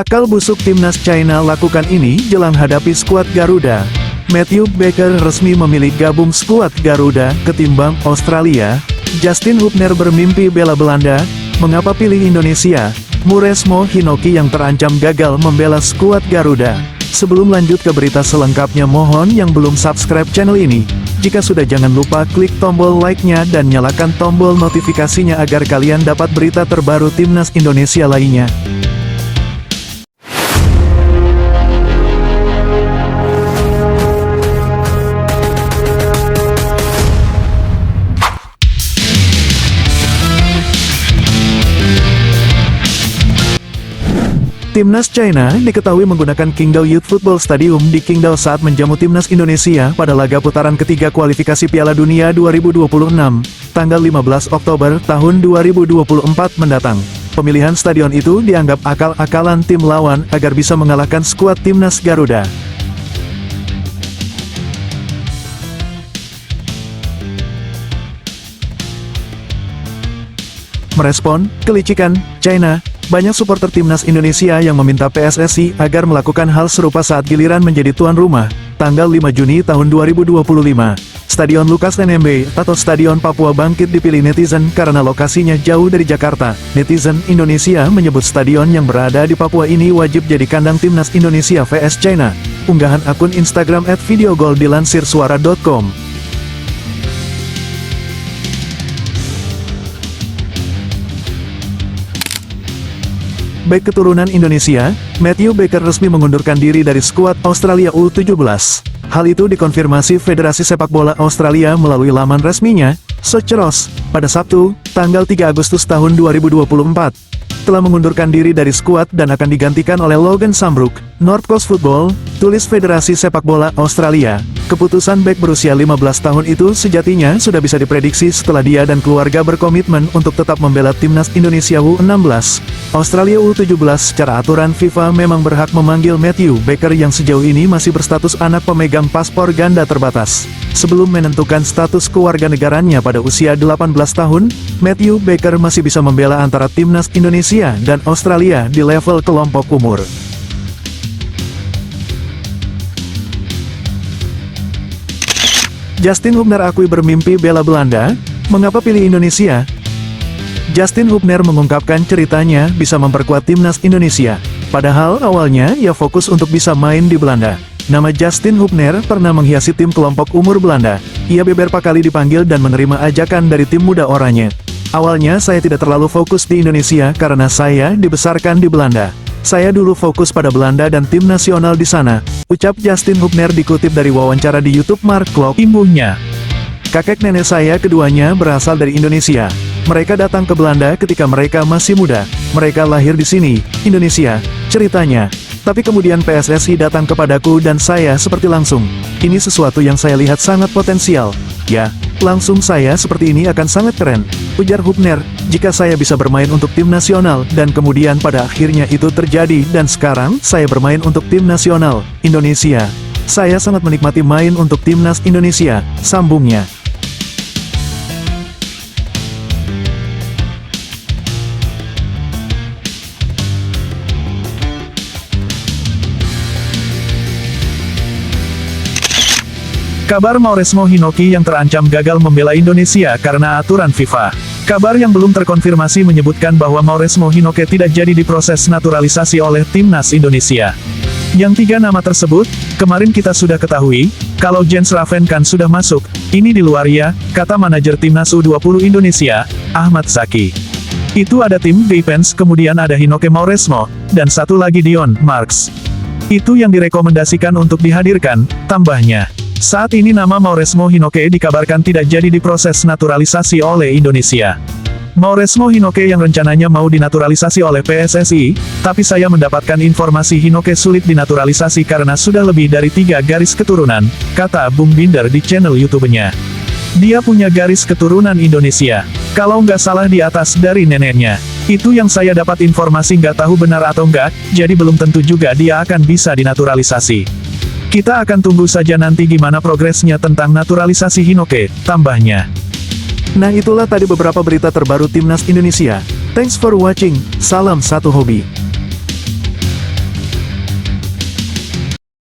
Akal busuk timnas China lakukan ini jelang hadapi skuad Garuda. Matthew Baker resmi memilih gabung skuad Garuda ketimbang Australia. Justin Hubner bermimpi bela Belanda, mengapa pilih Indonesia? Mauresmo Hinoki yang terancam gagal membela skuad Garuda. Sebelum lanjut ke berita selengkapnya, mohon yang belum subscribe channel ini, jika sudah jangan lupa klik tombol like-nya dan nyalakan tombol notifikasinya agar kalian dapat berita terbaru timnas Indonesia lainnya. Timnas China diketahui menggunakan Qingdao Youth Football Stadium di Qingdao saat menjamu timnas Indonesia pada laga putaran ketiga kualifikasi Piala Dunia 2026, tanggal 15 Oktober tahun 2024 mendatang. Pemilihan stadion itu dianggap akal-akalan tim lawan agar bisa mengalahkan skuad timnas Garuda. Merespon kelicikan China, banyak supporter timnas Indonesia yang meminta PSSI agar melakukan hal serupa saat giliran menjadi tuan rumah, tanggal 5 Juni tahun 2025. Stadion Lukas NMB atau Stadion Papua Bangkit dipilih netizen karena lokasinya jauh dari Jakarta. Netizen Indonesia menyebut stadion yang berada di Papua ini wajib jadi kandang timnas Indonesia vs China. Unggahan akun Instagram @videogol dilansir suara.com. Bek keturunan Indonesia, Matthew Baker resmi mengundurkan diri dari skuad Australia U17. Hal itu dikonfirmasi Federasi Sepak Bola Australia melalui laman resminya, Socceroos, pada Sabtu, tanggal 3 Agustus tahun 2024. Telah mengundurkan diri dari skuad dan akan digantikan oleh Logan Sambrook, North Coast Football, tulis Federasi Sepak Bola Australia. Keputusan bek berusia 15 tahun itu sejatinya sudah bisa diprediksi setelah dia dan keluarga berkomitmen untuk tetap membela timnas Indonesia U16. Australia U17 secara aturan FIFA memang berhak memanggil Matthew Baker yang sejauh ini masih berstatus anak pemegang paspor ganda terbatas. Sebelum menentukan status kewarganegaranya pada usia 18 tahun, Matthew Baker masih bisa membela antara timnas Indonesia dan Australia di level kelompok umur. Justin Hubner akui bermimpi bela Belanda, mengapa pilih Indonesia? Justin Hubner mengungkapkan ceritanya bisa memperkuat timnas Indonesia. Padahal awalnya ia fokus untuk bisa main di Belanda. Nama Justin Hubner pernah menghiasi tim kelompok umur Belanda. Ia beberapa kali dipanggil dan menerima ajakan dari tim muda Oranje. Awalnya saya tidak terlalu fokus di Indonesia karena saya dibesarkan di Belanda. Saya dulu fokus pada Belanda dan tim nasional di sana, ucap Justin Hubner dikutip dari wawancara di YouTube Mark Klok, imbuhnya. Kakek nenek saya keduanya berasal dari Indonesia. Mereka datang ke Belanda ketika mereka masih muda. Mereka lahir di sini, Indonesia, ceritanya. Tapi kemudian PSSI datang kepadaku dan saya seperti langsung, ini sesuatu yang saya lihat sangat potensial. Ya, langsung saya seperti ini akan sangat keren, ujar Hubner, jika saya bisa bermain untuk tim nasional, dan kemudian pada akhirnya itu terjadi dan sekarang saya bermain untuk tim nasional, Indonesia. Saya sangat menikmati main untuk timnas Indonesia, sambungnya. Kabar Mauresmo Hinoki yang terancam gagal membela Indonesia karena aturan FIFA. Kabar yang belum terkonfirmasi menyebutkan bahwa Mauresmo Hinoki tidak jadi diproses naturalisasi oleh timnas Indonesia. Yang tiga nama tersebut, kemarin kita sudah ketahui, kalau Jens Ravenkan sudah masuk, ini di luar ya, kata manajer timnas U20 Indonesia, Ahmad Zaki. Itu ada tim defense, kemudian ada Hinoki Mauresmo, dan satu lagi Dion Marks. Itu yang direkomendasikan untuk dihadirkan, tambahnya. Saat ini nama Mauresmo Hinoki dikabarkan tidak jadi diproses naturalisasi oleh Indonesia. Mauresmo Hinoki yang rencananya mau dinaturalisasi oleh PSSI, tapi saya mendapatkan informasi Hinoki sulit dinaturalisasi karena sudah lebih dari 3 garis keturunan, kata Bung Binder di channel YouTube-nya. Dia punya garis keturunan Indonesia. Kalau nggak salah di atas dari neneknya. Itu yang saya dapat informasi, nggak tahu benar atau nggak, jadi belum tentu juga dia akan bisa dinaturalisasi. Kita akan tunggu saja nanti gimana progresnya tentang naturalisasi Hinoki, tambahnya. Nah itulah tadi beberapa berita terbaru timnas Indonesia. Thanks for watching, salam satu hobi.